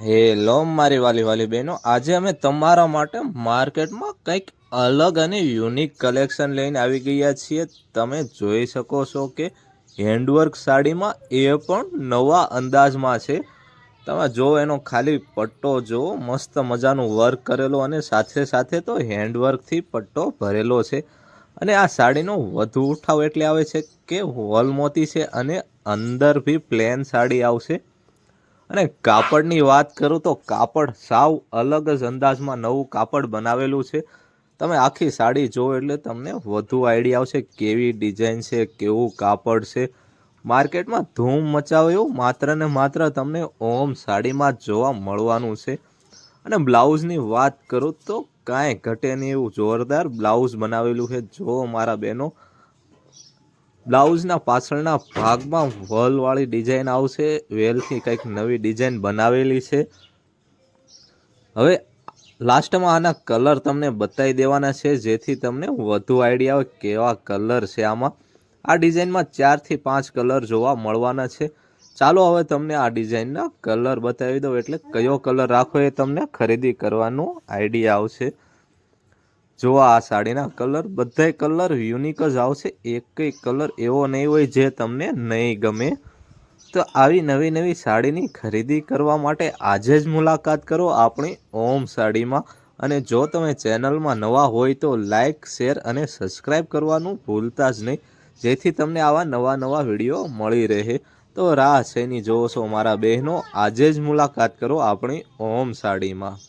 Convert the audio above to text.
Hello મારી વાલી વાલી બહેનો, આજે અમે તમારા માટે માર્કેટમાં કંઈક અલગ અને યુનિક કલેક્શન લઈને આવી ગયા છીએ. તમે જોઈ શકો છો કે હેન્ડવર્ક સાડીમાં એ પણ નવા અંદાજમાં છે. તમે જો એનો ખાલી પટ્ટો જો મસ્ત મજાનું વર્ક કરેલો અને સાથે સાથે તો હેન્ડવર્કથી પટ્ટો ભરેલો છે. અને આ સાડીનો વધુ ઉઠાવ એટલે આવે છે કે વોલમોતી છે અને અંદર બી પ્લેન સાડી આવશે. અને કાપડની વાત કરું તો કાપડ સાવ અલગ જ અંદાજમાં નવું કાપડ બનાવેલું છે. તમે આખી સાડી જોવો એટલે તમને વધુ આઈડિયા આવશે કેવી ડિઝાઇન છે, કેવું કાપડ છે. માર્કેટમાં ધૂમ મચાવે એવું માત્ર ને માત્ર તમને ઓમ સાડીમાં જોવા મળવાનું છે. અને બ્લાઉઝની વાત કરું તો કાંઈ ઘટે નહીં એવું જોરદાર બ્લાઉઝ બનાવેલું છે. જો મારા બહેનો, બ્લાઉઝના પાછળના ભાગમાં વલવાળી ડિઝાઇન આવશે. વેલથી કંઈક નવી ડિઝાઇન બનાવેલી છે. હવે લાસ્ટમાં આના કલર તમને બતાવી દેવાના છે જેથી તમને વધુ આઈડિયા આવે કેવા કલર છે આમાં. આ ડિઝાઇનમાં 4 થી 5 કલર જોવા મળવાના છે. ચાલો હવે તમને આ ડિઝાઇનના કલર બતાવી દઉં એટલે કયો કલર રાખવો એ તમને ખરીદી કરવાનો આઈડિયા આવશે. જો આ સાડીના કલર બધાય કલર યુનિક જ આવશે. એકય કલર એવો નહીં હોય જે તમને નહીં ગમે. તો આવી નવી નવી સાડીની ખરીદી કરવા માટે આજે જ મુલાકાત કરો આપણી ઓમ સાડીમાં. અને જો તમે ચેનલમાં નવા હોય તો લાઈક, શેર અને સબસ્ક્રાઈબ કરવાનું ભૂલતા જ નહીં, જેથી તમને આવા નવા નવા વિડીયો મળી રહે. તો રાહ શેની જોવો છો મારા બહેનો, આજે જ મુલાકાત કરો આપણી ઓમ સાડીમાં.